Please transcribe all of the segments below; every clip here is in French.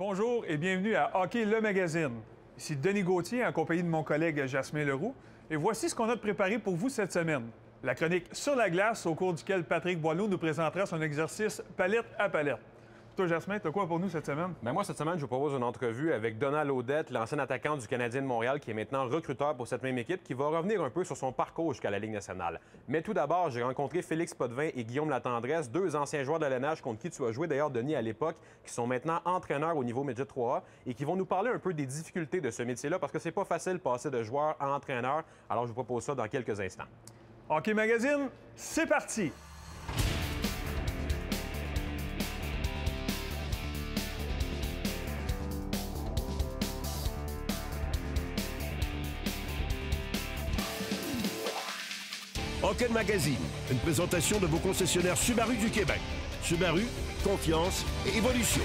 Bonjour et bienvenue à Hockey Le Magazine. Ici Denis Gauthier en compagnie de mon collègue Jasmin Leroux. Et voici ce qu'on a préparé pour vous cette semaine. La chronique Sur la glace, au cours duquel Patrick Boileau nous présentera son exercice palette à palette. Toi, Jasmin, t'as quoi pour nous cette semaine? Bien, moi, cette semaine, je vous propose une entrevue avec Donald Audette, l'ancien attaquant du Canadien de Montréal, qui est maintenant recruteur pour cette même équipe, qui va revenir un peu sur son parcours jusqu'à la Ligue nationale. Mais tout d'abord, j'ai rencontré Félix Potvin et Guillaume Latendresse, deux anciens joueurs de l'NH contre qui tu as joué d'ailleurs, Denis, à l'époque, qui sont maintenant entraîneurs au niveau Midget 3A et qui vont nous parler un peu des difficultés de ce métier-là, parce que c'est pas facile de passer de joueur à entraîneur. Alors, je vous propose ça dans quelques instants. Hockey Magazine, c'est parti! Hockey Magazine, une présentation de vos concessionnaires Subaru du Québec. Subaru, confiance et évolution.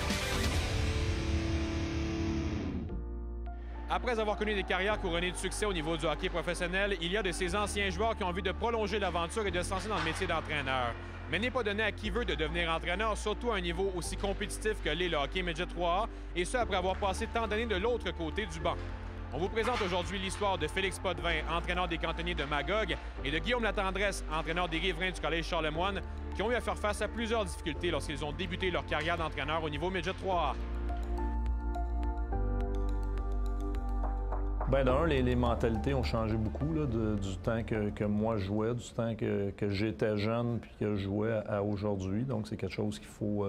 Après avoir connu des carrières couronnées de succès au niveau du hockey professionnel, il y a de ces anciens joueurs qui ont envie de prolonger l'aventure et de se lancer dans le métier d'entraîneur. Mais n'est pas donné à qui veut de devenir entraîneur, surtout à un niveau aussi compétitif que l'est le hockey Midget 3A, et ce après avoir passé tant d'années de l'autre côté du banc. On vous présente aujourd'hui l'histoire de Félix Potvin, entraîneur des cantonniers de Magog, et de Guillaume Latendresse, entraîneur des riverains du Collège Charlemagne, qui ont eu à faire face à plusieurs difficultés lorsqu'ils ont débuté leur carrière d'entraîneur au niveau Midget 3A. Bien, d'un, les mentalités ont changé beaucoup là, du temps que moi je jouais, du temps que j'étais jeune puis que je jouais à aujourd'hui. Donc, c'est quelque chose qu'il faut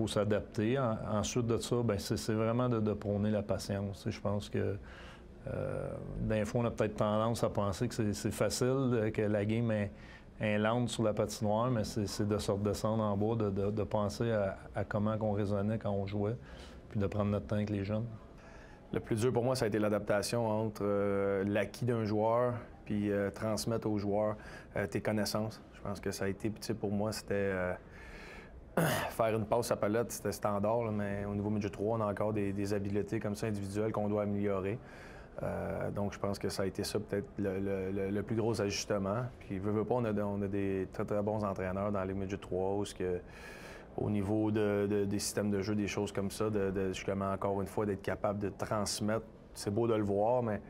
s'adapter. Ensuite de ça, bien, c'est vraiment de prôner la patience. Je pense que des fois, on a peut-être tendance à penser que c'est facile, que la game est lente sur la patinoire, mais c'est de se redescendre en bas, de penser à comment on raisonnait quand on jouait, puis de prendre notre temps avec les jeunes. Le plus dur pour moi, ça a été l'adaptation entre l'acquis d'un joueur puis transmettre aux joueurs tes connaissances. Je pense que ça a été, pour moi, c'était faire une passe à palette, c'était standard, là, mais au niveau Midget 3, on a encore des habiletés comme ça individuelles qu'on doit améliorer. Donc, je pense que ça a été ça peut-être le plus gros ajustement. Puis, veut pas, on a des très, très bons entraîneurs dans les Midget 3 où au niveau des systèmes de jeu, des choses comme ça, justement, encore une fois, d'être capable de transmettre. C'est beau de le voir, mais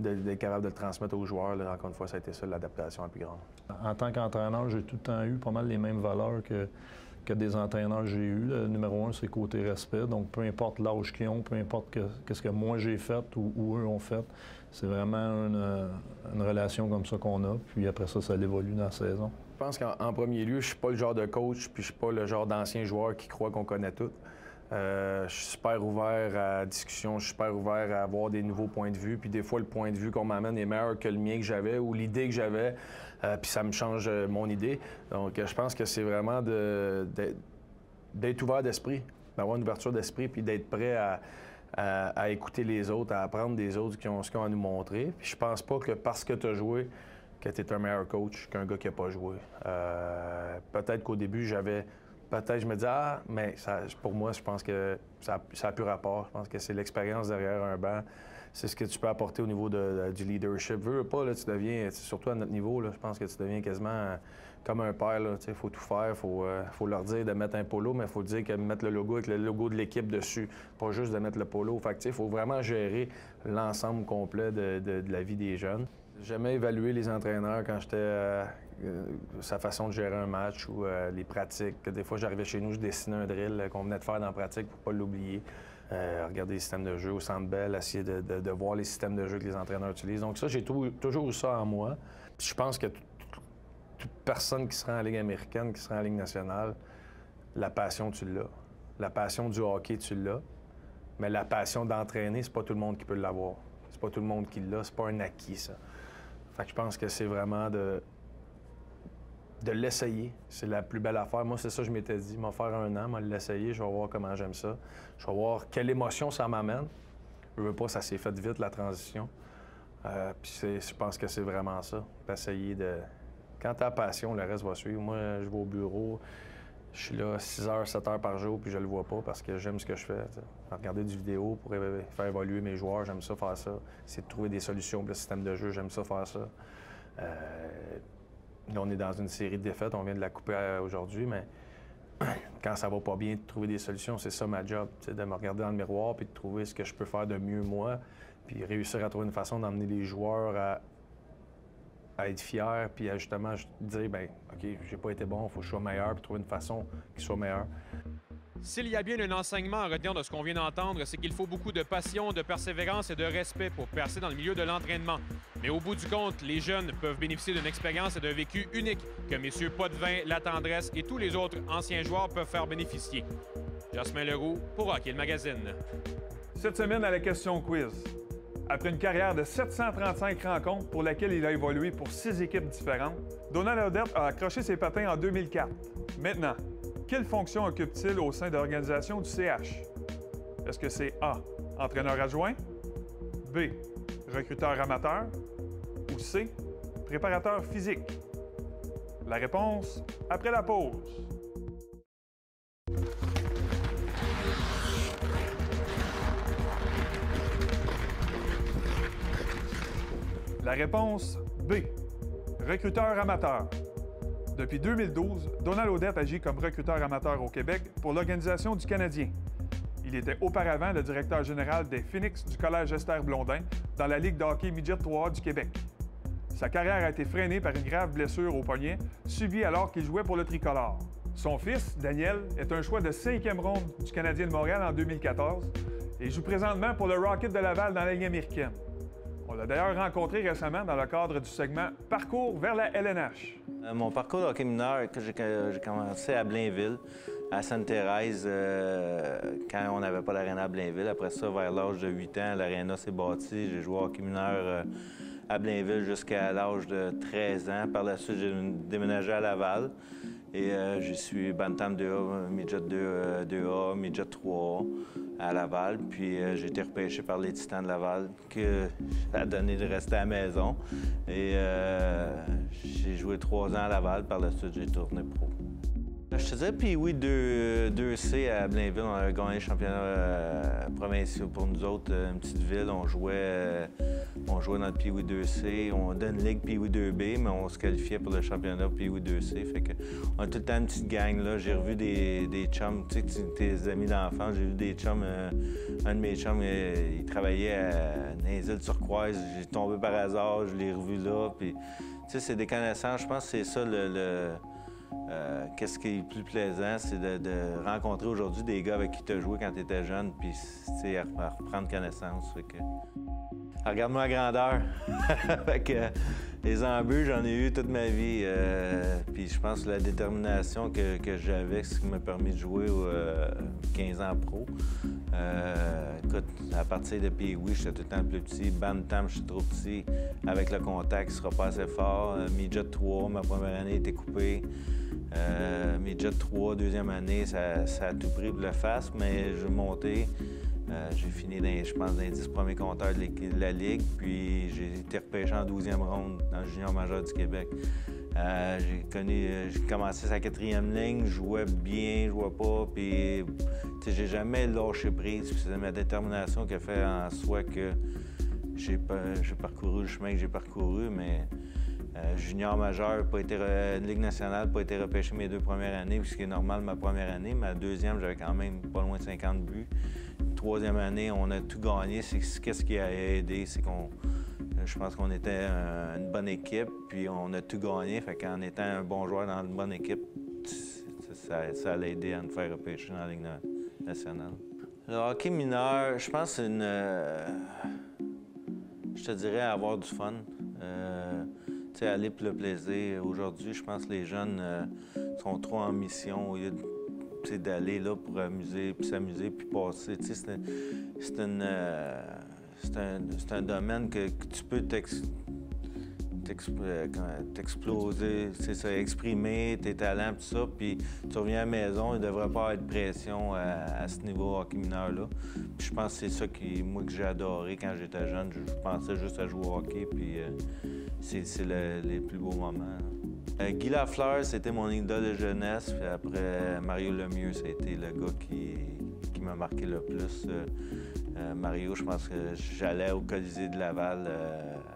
d'être capable de le transmettre aux joueurs, là, encore une fois, ça a été ça, l'adaptation la plus grande. En tant qu'entraîneur, j'ai tout le temps eu pas mal les mêmes valeurs que des entraîneurs que j'ai eus. Le numéro un, c'est côté respect. Donc, peu importe l'âge qu'ils ont, peu importe qu'est-ce que moi j'ai fait ou eux ont fait, c'est vraiment une relation comme ça qu'on a. Puis après ça, ça évolue dans la saison. Je pense qu'en premier lieu, je suis pas le genre de coach, puis je suis pas le genre d'ancien joueur qui croit qu'on connaît tout. Je suis super ouvert à la discussion, je suis super ouvert à avoir des nouveaux points de vue. Puis des fois, le point de vue qu'on m'amène est meilleur que le mien que j'avais ou l'idée que j'avais, puis ça me change mon idée. Donc, je pense que c'est vraiment d'être ouvert d'esprit, d'avoir une ouverture d'esprit, puis d'être prêt à écouter les autres, à apprendre des autres qui ont ce qu'ils ont à nous montrer. Puis je pense pas que parce que tu as joué, que tu es un meilleur coach qu'un gars qui n'a pas joué. Peut-être qu'au début, je me dis, mais pour moi, je pense que ça n'a plus rapport. Je pense que c'est l'expérience derrière un banc. C'est ce que tu peux apporter au niveau du leadership. Veux pas, là, tu deviens, surtout à notre niveau, là, je pense que tu deviens quasiment comme un père. Il faut tout faire. Il faut leur dire de mettre un polo, mais il faut dire que mettre le logo avec le logo de l'équipe dessus, pas juste de mettre le polo. Fait que, il faut vraiment gérer l'ensemble complet de la vie des jeunes. J'ai jamais évalué les entraîneurs quand j'étais sa façon de gérer un match ou les pratiques. Des fois, j'arrivais chez nous, je dessinais un drill qu'on venait de faire dans la pratique pour pas l'oublier. Regarder les systèmes de jeu au Centre Bell, essayer de voir les systèmes de jeu que les entraîneurs utilisent. Donc ça, j'ai toujours eu ça en moi. Puis je pense que toute personne qui sera en Ligue américaine, qui sera en Ligue nationale, la passion, tu l'as. La passion du hockey, tu l'as. Mais la passion d'entraîner, c'est pas tout le monde qui peut l'avoir. C'est pas tout le monde qui l'a. C'est pas un acquis, ça. Fait que je pense que c'est vraiment de l'essayer. C'est la plus belle affaire. Moi, c'est ça que je m'étais dit. M'en faire un an, m'en l'essayer, je vais voir comment j'aime ça. Je vais voir quelle émotion ça m'amène. Je veux pas, ça s'est fait vite, la transition. Puis je pense que c'est vraiment ça. D'essayer de... Quand t'as la passion, le reste va suivre. Moi, je vais au bureau, je suis là 6 heures, 7 heures par jour, puis je le vois pas parce que j'aime ce que je fais. T'sais. Regarder du vidéo pour faire évoluer mes joueurs, j'aime ça faire ça. Essayer de trouver des solutions pour le système de jeu, j'aime ça faire ça. Là, on est dans une série de défaites, on vient de la couper aujourd'hui, mais quand ça va pas bien, de trouver des solutions. C'est ça ma job, de me regarder dans le miroir puis de trouver ce que je peux faire de mieux moi, puis réussir à trouver une façon d'emmener les joueurs à être fiers, puis à justement dire, bien, OK, j'ai pas été bon, il faut que je sois meilleur, puis trouver une façon qu'il soit meilleur. S'il y a bien un enseignement à retenir de ce qu'on vient d'entendre, c'est qu'il faut beaucoup de passion, de persévérance et de respect pour percer dans le milieu de l'entraînement. Mais au bout du compte, les jeunes peuvent bénéficier d'une expérience et d'un vécu unique que messieurs Potvin, La Tendresse et tous les autres anciens joueurs peuvent faire bénéficier. Jasmin Leroux pour Hockey le Magazine. Cette semaine, à la question quiz. Après une carrière de 735 rencontres pour laquelle il a évolué pour 6 équipes différentes, Donald Odette a accroché ses patins en 2004. Maintenant, quelle fonction occupe-t-il au sein de l'organisation du CH? Est-ce que c'est A, entraîneur adjoint, B, recruteur amateur ou C, préparateur physique? La réponse après la pause. La réponse B, recruteur amateur. Depuis 2012, Donald Odette agit comme recruteur amateur au Québec pour l'Organisation du Canadien. Il était auparavant le directeur général des Phoenix du Collège Esther Blondin dans la Ligue de hockey Midget 3A du Québec. Sa carrière a été freinée par une grave blessure au poignet subie alors qu'il jouait pour le tricolore. Son fils, Daniel, est un choix de 5e ronde du Canadien de Montréal en 2014 et joue présentement pour le Rocket de Laval dans la Ligue américaine. On l'a d'ailleurs rencontré récemment dans le cadre du segment « Parcours vers la LNH ». Mon parcours de hockey mineur, j'ai commencé à Blainville, à Sainte-Thérèse, quand on n'avait pas l'aréna à Blainville. Après ça, vers l'âge de 8 ans, l'aréna s'est bâti. J'ai joué au hockey mineur à Blainville jusqu'à l'âge de 13 ans. Par la suite, j'ai déménagé à Laval et j'y suis Bantam 2A, Midget 2A, Midget 3A à Laval. Puis j'ai été repêché par les Titans de Laval, que ça a donné de rester à la maison. Et j'ai joué 3 ans à Laval. Par la suite, j'ai tourné pro. Je te dirais, puis oui, 2C à Blainville, on a gagné le championnat provincial pour nous autres, une petite ville. On jouait dans le Pee-Wee 2C. On a une ligue Pee-Wee 2B, mais on se qualifiait pour le championnat Pee-Wee 2C. Fait que on a tout le temps une petite gang là. J'ai revu des chums, tu sais, tes amis d'enfance. J'ai vu des chums, un de mes chums, il travaillait dans les îles turquoises. J'ai tombé par hasard, je l'ai revu là. Puis, tu sais, c'est des connaissances. Je pense que c'est ça qu'est-ce qui est le plus plaisant, c'est de rencontrer aujourd'hui des gars avec qui tu as joué quand tu étais jeune, puis à reprendre connaissance. Fait que... Regarde-moi la grandeur. Fait que, les embûches, j'en ai eu toute ma vie. Puis je pense que la détermination que j'avais, c'est ce qui m'a permis de jouer 15 ans pro. Écoute, à partir de Pee-Wee, j'étais tout le temps plus petit. Bantam, je suis trop petit. Avec le contact, il ne sera pas assez fort. Midget 3, ma première année était coupée. Midget 3, deuxième année, ça a tout pris pour le face, mais j'ai monté. J'ai fini, je pense, dans les 10 premiers compteurs de la Ligue, puis j'ai été repêché en 12e ronde dans le junior majeur du Québec. J'ai commencé sa 4e ligne, je jouais bien, je jouais pas, puis j'ai jamais lâché prise. C'est ma détermination qui a fait en soi que j'ai parcouru le chemin que j'ai parcouru, mais junior majeur, pas été Ligue nationale, pas été repêché mes 2 premières années, ce qui est normal ma première année. Ma deuxième, j'avais quand même pas loin de 50 buts. 3e année, on a tout gagné. Qu'est-ce qui a aidé? C'est je pense qu'on était une bonne équipe, puis on a tout gagné. Fait qu'en étant un bon joueur dans une bonne équipe, ça a aidé à nous faire repêcher dans la Ligue nationale. Le hockey mineur, je pense que c'est je te dirais avoir du fun. Aller pour le plaisir. Aujourd'hui, je pense que les jeunes sont trop en mission au lieu d'aller là pour amuser, puis s'amuser, puis passer. C'est un domaine que tu peux t'exploser, exprimer tes talents, tout ça, puis tu reviens à la maison, il ne devrait pas avoir de pression à ce niveau hockey mineur-là. Puis je pense que c'est ça que j'ai adoré quand j'étais jeune. Je pensais juste à jouer au hockey, puis c'est les plus beaux moments. Guy Lafleur, c'était mon idole de jeunesse, puis après Mario Lemieux, ça a été le gars qui m'a marqué le plus. Mario, je pense que j'allais au Colisée de Laval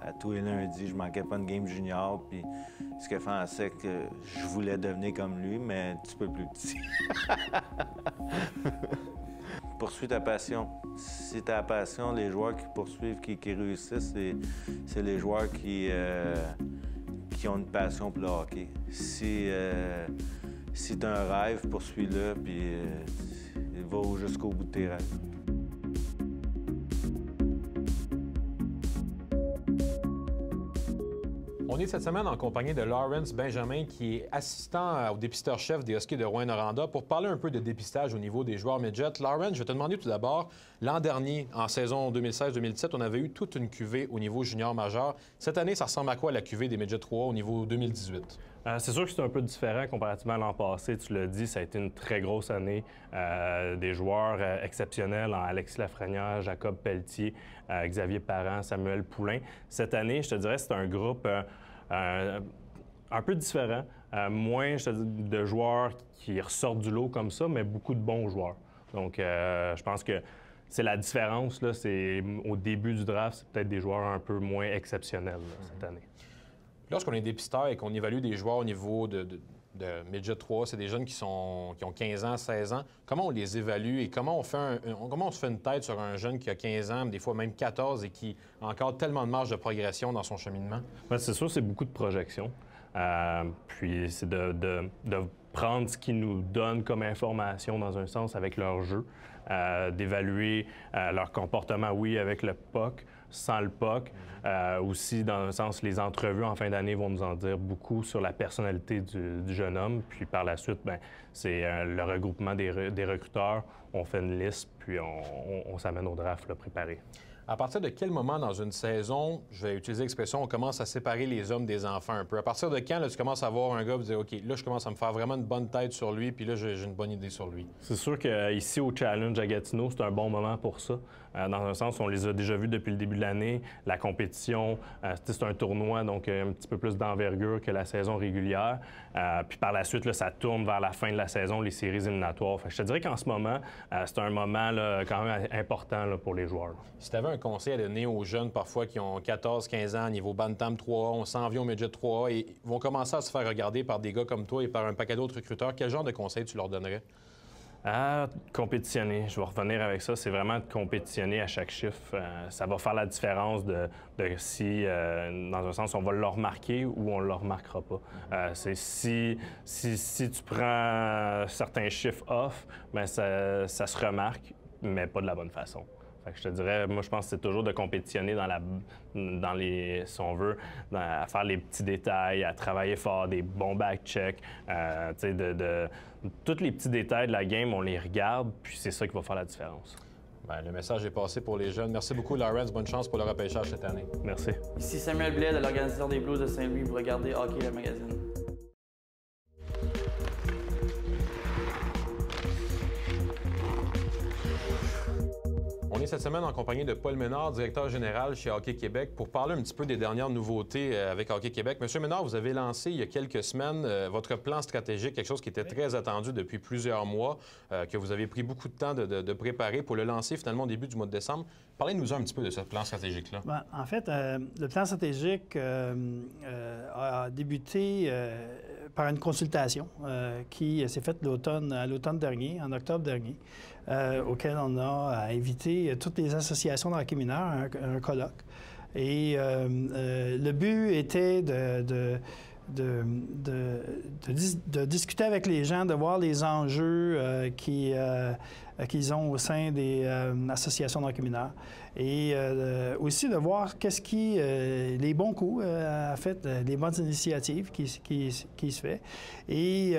à tous les lundis. Je manquais pas de game junior. Puis ce qui fait en sorte que je voulais devenir comme lui, mais un petit peu plus petit. Poursuis ta passion. Si ta passion, les joueurs qui poursuivent, qui réussissent, c'est les joueurs qui ont une passion pour le hockey. Si tu as un rêve, poursuis-le, puis va jusqu'au bout de tes rêves. On est cette semaine en compagnie de Lawrence Benjamin, qui est assistant au dépisteur-chef des Huskies de Rouyn-Noranda, pour parler un peu de dépistage au niveau des joueurs midget. Lawrence, je vais te demander tout d'abord, l'an dernier, en saison 2016-2017, on avait eu toute une cuvée au niveau junior majeur. Cette année, ça ressemble à quoi la cuvée des midget 3 au niveau 2018? C'est sûr que c'est un peu différent comparativement à l'an passé. Tu l'as dit, ça a été une très grosse année. Des joueurs exceptionnels en Alexis Lafrenière, Jacob Pelletier, Xavier Parent, Samuel Poulain. Cette année, je te dirais, c'est un groupe un peu différent. Moins de joueurs qui ressortent du lot comme ça, mais beaucoup de bons joueurs. Donc, je pense que c'est la différence. Là, c'est, au début du draft, c'est peut-être des joueurs un peu moins exceptionnels là, cette année. Lorsqu'on est dépisteur et qu'on évalue des joueurs au niveau de midget 3, c'est des jeunes qui ont 15 ans, 16 ans. Comment on les évalue et comment on se fait une tête sur un jeune qui a 15 ans, des fois même 14, et qui a encore tellement de marge de progression dans son cheminement? Bien, c'est sûr, c'est beaucoup de projections. Puis c'est de prendre ce qu'ils nous donnent comme information dans un sens avec leur jeu, d'évaluer leur comportement, oui, avec le puck, sans le puck. Aussi, dans un sens, les entrevues en fin d'année vont nous en dire beaucoup sur la personnalité du jeune homme. Puis par la suite, bien, c'est le regroupement des recruteurs. On fait une liste, puis on s'amène au draft là, préparé. À partir de quel moment dans une saison, je vais utiliser l'expression, on commence à séparer les hommes des enfants un peu? À partir de quand là, tu commences à voir un gars et dire, OK, là, je commence à me faire vraiment une bonne tête sur lui, puis là, j'ai une bonne idée sur lui? C'est sûr qu'ici, au Challenge à Gatineau, c'est un bon moment pour ça. Dans un sens, on les a déjà vus depuis le début de l'année. La compétition, c'est un tournoi, donc un petit peu plus d'envergure que la saison régulière. Puis par la suite, là, ça tourne vers la fin de la saison, les séries éliminatoires. Fait que je te dirais qu'en ce moment, c'est un moment là, quand même important là, pour les joueurs. Si tu avais un conseil à donner aux jeunes parfois qui ont 14-15 ans, niveau Bantam 3A, on s'en vient au Midget 3A et vont commencer à se faire regarder par des gars comme toi et par un paquet d'autres recruteurs, quel genre de conseils tu leur donnerais? Compétitionner. Je vais revenir avec ça. C'est vraiment de compétitionner à chaque chiffre. Ça va faire la différence de si, dans un sens, on va le remarquer ou on ne le remarquera pas. C'est si tu prends certains chiffres off, bien, ça se remarque, mais pas de la bonne façon. Fait que je te dirais, moi, je pense que c'est toujours de compétitionner dans les, si on veut, à faire les petits détails, à travailler fort, des bons back-checks, tous les petits détails de la game, on les regarde, puis c'est ça qui va faire la différence. Bien, le message est passé pour les jeunes. Merci beaucoup, Lawrence. Bonne chance pour le repêchage cette année. Merci. Ici Samuel Blais de l'organisation des Blues de Saint-Louis. Vous regardez Hockey le magazine. On est cette semaine en compagnie de Paul Ménard, directeur général chez Hockey Québec, pour parler un petit peu des dernières nouveautés avec Hockey Québec. Monsieur Ménard, vous avez lancé il y a quelques semaines votre plan stratégique, quelque chose qui était très attendu depuis plusieurs mois, que vous avez pris beaucoup de temps de préparer pour le lancer finalement au début du mois de décembre. Parlez-nous un petit peu de ce plan stratégique-là. Bien, en fait, le plan stratégique a débuté par une consultation qui s'est faite à l'automne dernier, en octobre dernier, auquel on a invité toutes les associations de hockey mineur à un colloque. Et le but était de discuter avec les gens, de voir les enjeux qu'ils ont au sein des associations de hockey mineur. Et aussi de voir les bons coups, en fait, les bonnes initiatives qui se fait. Et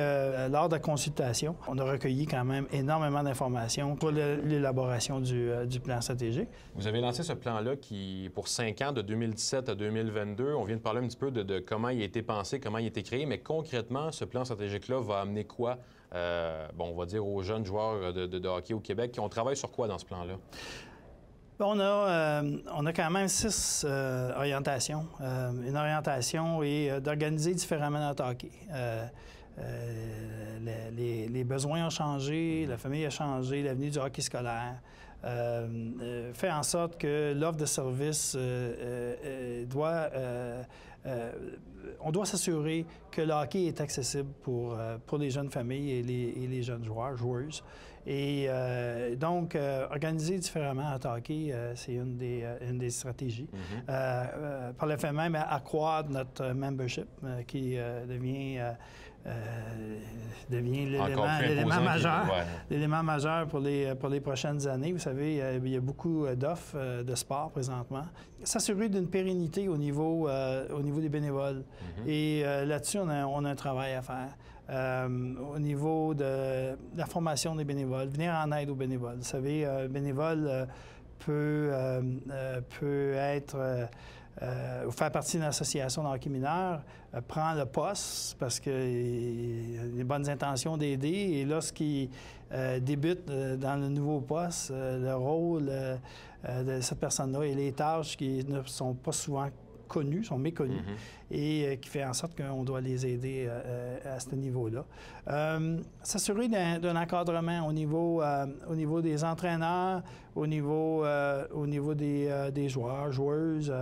lors de la consultation, on a recueilli quand même énormément d'informations pour l'élaboration du plan stratégique. Vous avez lancé ce plan-là qui, pour 5 ans, de 2017 à 2022, on vient de parler un petit peu de comment il a été pensé, comment il a été créé, mais concrètement, ce plan stratégique-là va amener quoi, on va dire, aux jeunes joueurs de hockey au Québec? On travaille sur quoi dans ce plan-là? On a quand même 6 orientations. Une orientation est d'organiser différemment notre hockey. Les besoins ont changé, la famille a changé, l'avenir du hockey scolaire. fait en sorte que l'offre de service on doit s'assurer que le hockey est accessible pour les jeunes familles et les jeunes joueuses. Et donc, organiser différemment à hockey, c'est une des stratégies. Par le fait même, accroître notre membership qui devient l'élément majeur pour les prochaines années. Vous savez, il y a beaucoup d'offres de sport présentement. S'assurer d'une pérennité au niveau des bénévoles. Et là-dessus, on a un travail à faire. Au niveau de la formation des bénévoles, venir en aide aux bénévoles. Vous savez, un bénévole peut être... ou faire partie d'une association de hockey mineur, prend le poste parce qu'il a des bonnes intentions d'aider et lorsqu'il débute dans le nouveau poste, le rôle de cette personne-là et les tâches qui ne sont pas souvent connues, sont méconnues, et qui fait en sorte qu'on doit les aider à ce niveau-là. S'assurer d'un encadrement au niveau des entraîneurs, au niveau des joueurs, joueuses,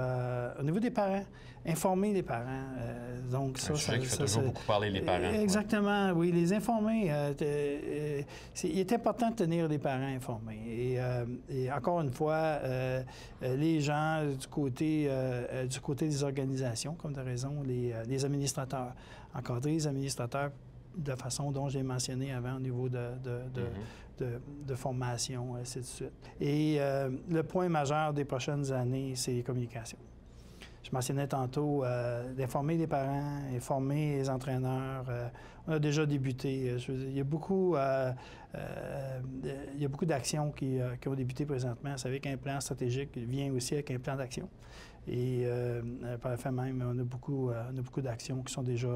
au niveau des parents. Informer les parents. Donc ça, qui fait toujours beaucoup parler les parents. Exactement, oui. Les informer. Il est important de tenir les parents informés. Et encore une fois, les gens du côté des organisations, comme tu as raison, les administrateurs. Encadrer les administrateurs de façon dont j'ai mentionné avant au niveau de formation, ainsi de suite. Et le point majeur des prochaines années, c'est les communications. Je mentionnais tantôt d'informer les parents, informer les entraîneurs. On a déjà débuté. Il y a beaucoup d'actions qui ont débuté présentement. Vous savez qu'un plan stratégique vient aussi avec un plan d'action. Et par le fait même, on a beaucoup d'actions qui sont déjà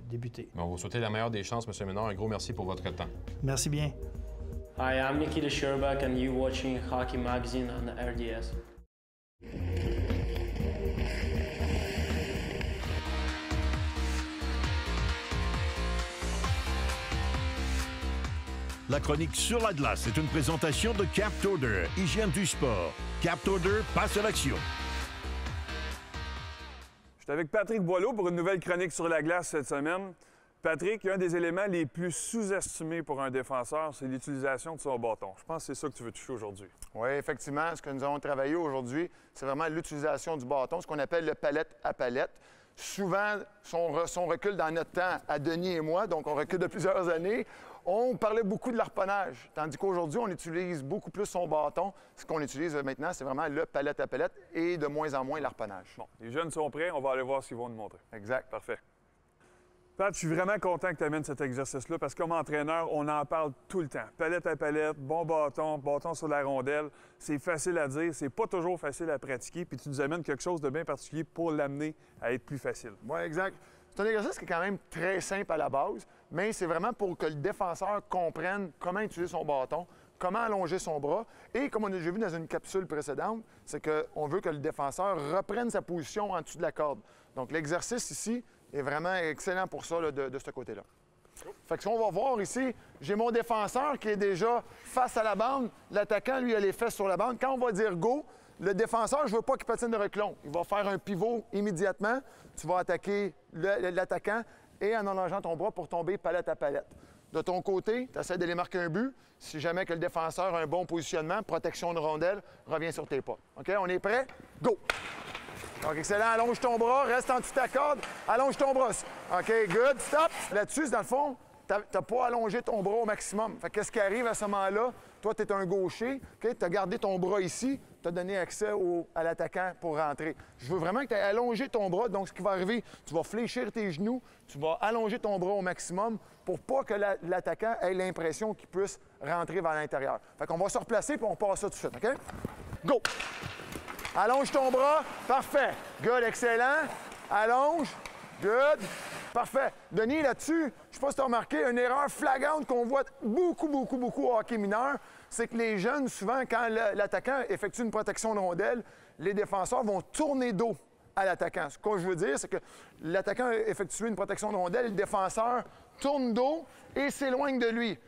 débutées. On vous souhaite la meilleure des chances, M. Ménard. Un gros merci pour votre temps. Merci bien. Hi, I'm Nikita Sherbak and you're watching Hockey Magazine on RDS. La chronique sur la glace est une présentation de Capt Order, hygiène du sport. Capt Order passe à l'action. Je suis avec Patrick Boileau pour une nouvelle chronique sur la glace cette semaine. Patrick, un des éléments les plus sous-estimés pour un défenseur, c'est l'utilisation de son bâton. Je pense que c'est ça que tu veux toucher aujourd'hui. Oui, effectivement. Ce que nous avons travaillé aujourd'hui, c'est vraiment l'utilisation du bâton, ce qu'on appelle le palette à palette. Souvent, son recul dans notre temps, à Denis et moi, donc on recule de plusieurs années, on parlait beaucoup de l'arponnage, tandis qu'aujourd'hui, on utilise beaucoup plus son bâton. Ce qu'on utilise maintenant, c'est vraiment le palette à palette et de moins en moins l'arponnage. Bon, les jeunes sont prêts, on va aller voir ce qu'ils vont nous montrer. Exact. Parfait. Pat, je suis vraiment content que tu amènes cet exercice-là parce que comme entraîneur, on en parle tout le temps. Palette à palette, bon bâton, bâton sur la rondelle. C'est facile à dire, c'est pas toujours facile à pratiquer, puis tu nous amènes quelque chose de bien particulier pour l'amener à être plus facile. Oui, exact. C'est un exercice qui est quand même très simple à la base, mais c'est vraiment pour que le défenseur comprenne comment utiliser son bâton, comment allonger son bras. Et comme on a déjà vu dans une capsule précédente, c'est qu'on veut que le défenseur reprenne sa position en dessous de la corde. Donc l'exercice ici est vraiment excellent pour ça, là, de ce côté-là. Fait que si on va voir ici, j'ai mon défenseur qui est déjà face à la bande. L'attaquant, lui, a les fesses sur la bande. Quand on va dire « go », le défenseur, je ne veux pas qu'il patine de reculons. Il va faire un pivot immédiatement. Tu vas attaquer l'attaquant et en allongeant ton bras pour tomber palette à palette. De ton côté, tu essaies d'aller marquer un but. Si jamais que le défenseur a un bon positionnement, protection de rondelle, reviens sur tes pas. OK? On est prêt? Go! Donc, excellent. Allonge ton bras, reste en dessous de ta corde. Allonge ton bras. OK, good. Stop. Là-dessus, dans le fond, tu n'as pas allongé ton bras au maximum. Fait qu'est-ce qui arrive à ce moment-là? Toi, tu es un gaucher. OK? Tu as gardé ton bras ici. Tu as donné accès à l'attaquant pour rentrer. Je veux vraiment que tu aies allongé ton bras. Donc, ce qui va arriver, tu vas fléchir tes genoux. Tu vas allonger ton bras au maximum pour pas que l'attaquant ait l'impression qu'il puisse rentrer vers l'intérieur. Fait qu'on va se replacer puis on passe ça tout de suite. OK? Go! Allonge ton bras. Parfait. Good, excellent. Allonge. Good. Parfait. Denis, là-dessus, je ne sais pas si tu as remarqué, une erreur flagrante qu'on voit beaucoup au hockey mineur, c'est que les jeunes, souvent, quand l'attaquant effectue une protection de rondelle, les défenseurs vont tourner dos à l'attaquant. Ce que je veux dire, c'est que l'attaquant effectue une protection de rondelle, le défenseur tourne dos et s'éloigne de lui.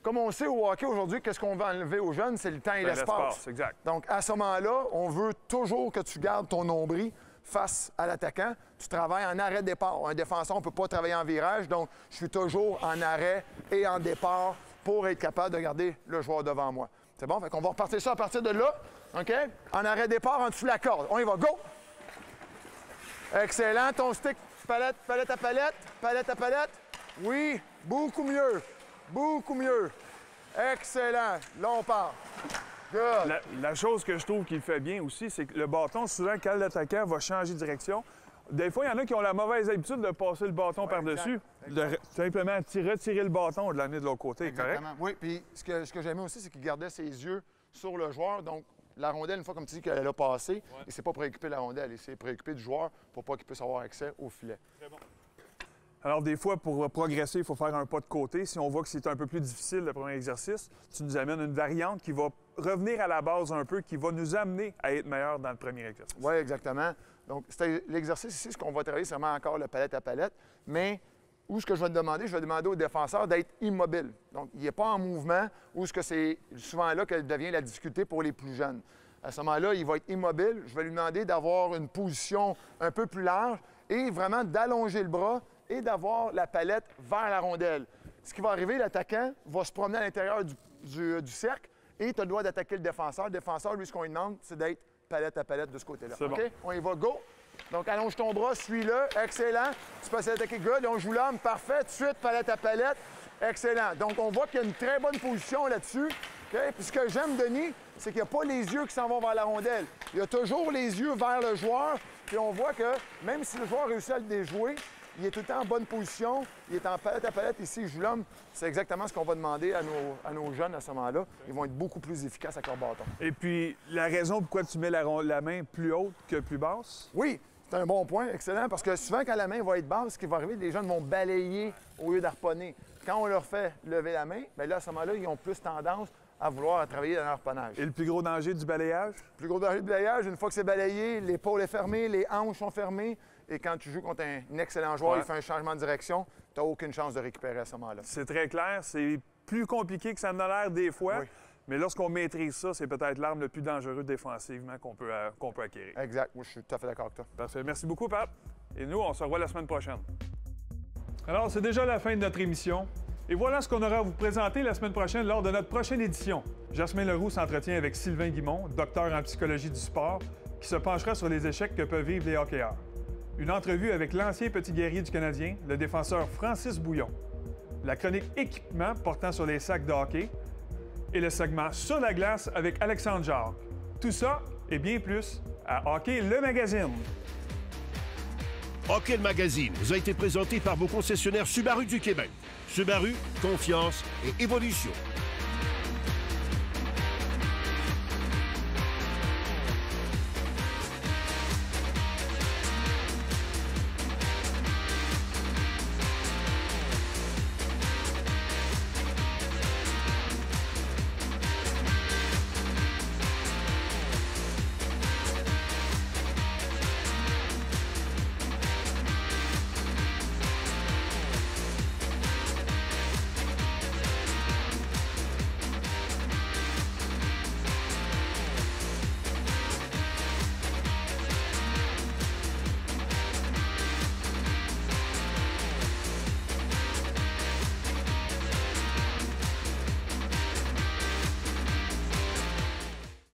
comme on sait au hockey aujourd'hui, qu'est-ce qu'on veut enlever aux jeunes? C'est le temps et l'espace. Exact. Donc, à ce moment-là, on veut toujours que tu gardes ton nombril face à l'attaquant. Tu travailles en arrêt-départ. Un défenseur, on ne peut pas travailler en virage, donc je suis toujours en arrêt et en départ pour être capable de garder le joueur devant moi. C'est bon? Fait qu'on va repartir ça à partir de là. OK? En arrêt-départ, en dessous de la corde. On y va. Go! Excellent. Ton stick, palette, palette à palette, palette à palette. Oui, beaucoup mieux. Beaucoup mieux. Excellent. Là, on part. Good. La chose que je trouve qu'il fait bien aussi, c'est que le bâton, souvent, quand l'attaquant va changer de direction, des fois, il y en a qui ont la mauvaise habitude de passer le bâton par-dessus, de simplement retirer le bâton de l'amener de l'autre côté. Exactement. Correct? Oui, puis ce que j'aimais aussi, c'est qu'il gardait ses yeux sur le joueur. Donc, la rondelle, une fois, comme tu dis, qu'elle a passé, il ne s'est pas préoccupé de la rondelle, il s'est préoccupé du joueur pour pas qu'il puisse avoir accès au filet. Très bon. Alors, des fois, pour progresser, il faut faire un pas de côté. Si on voit que c'est un peu plus difficile, le premier exercice, tu nous amènes une variante qui va revenir à la base un peu, qui va nous amener à être meilleur dans le premier exercice. Oui, exactement. Donc, l'exercice ici, ce qu'on va travailler, c'est vraiment encore le palette à palette, mais où ce que je vais te demander, je vais demander au défenseur d'être immobile. Donc, il n'est pas en mouvement, ou ce que c'est souvent là que devient la difficulté pour les plus jeunes. À ce moment-là, il va être immobile. Je vais lui demander d'avoir une position un peu plus large et vraiment d'allonger le bras et d'avoir la palette vers la rondelle. Ce qui va arriver, l'attaquant va se promener à l'intérieur du cercle et tu as le droit d'attaquer le défenseur. Le défenseur, lui, ce qu'on lui demande, c'est d'être palette à palette de ce côté-là. C'est bon. OK? On y va, go! Donc, allonge ton bras, suis-le. Excellent. Tu peux essayer d'attaquer good. On joue l'homme. Parfait. Tout de suite, palette à palette. Excellent. Donc, on voit qu'il y a une très bonne position là-dessus. Okay? Puis ce que j'aime, Denis, c'est qu'il n'y a pas les yeux qui s'en vont vers la rondelle. Il y a toujours les yeux vers le joueur. Puis on voit que même si le joueur réussit à le déjouer, il est tout le temps en bonne position. Il est en palette à palette. Ici, il joue l'homme. C'est exactement ce qu'on va demander à nos jeunes à ce moment-là. Ils vont être beaucoup plus efficaces avec leur bâton. Et puis, la raison pourquoi tu mets la main plus haute que plus basse? Oui, c'est un bon point. Excellent. Parce que souvent, quand la main va être basse, ce qui va arriver, les jeunes vont balayer au lieu d'harponner. Quand on leur fait lever la main, bien là, à ce moment-là, ils ont plus tendance à vouloir travailler dans l'harponnage. Et le plus gros danger du balayage? Le plus gros danger du balayage, une fois que c'est balayé, l'épaule est fermée, les hanches sont fermées. Et quand tu joues contre un excellent joueur, il fait un changement de direction, tu n'as aucune chance de récupérer à ce moment-là. C'est très clair. C'est plus compliqué que ça en a l'air des fois. Oui. Mais lorsqu'on maîtrise ça, c'est peut-être l'arme le plus dangereuse défensivement qu'on peut acquérir. Exact. Moi, je suis tout à fait d'accord avec toi. Parfait. Merci beaucoup, Pat. Et nous, on se revoit la semaine prochaine. Alors, c'est déjà la fin de notre émission. Et voilà ce qu'on aura à vous présenter la semaine prochaine lors de notre prochaine édition. Jasmin Leroux s'entretient avec Sylvain Guimond, docteur en psychologie du sport, qui se penchera sur les échecs que peuvent vivre les hockeyeurs. Une entrevue avec l'ancien petit guerrier du Canadien, le défenseur Francis Bouillon. La chronique équipement portant sur les sacs de hockey. Et le segment Sur la glace avec Alexandre Jacques. Tout ça et bien plus à Hockey le Magazine. Hockey le Magazine vous a été présenté par vos concessionnaires Subaru du Québec. Subaru, confiance et évolution.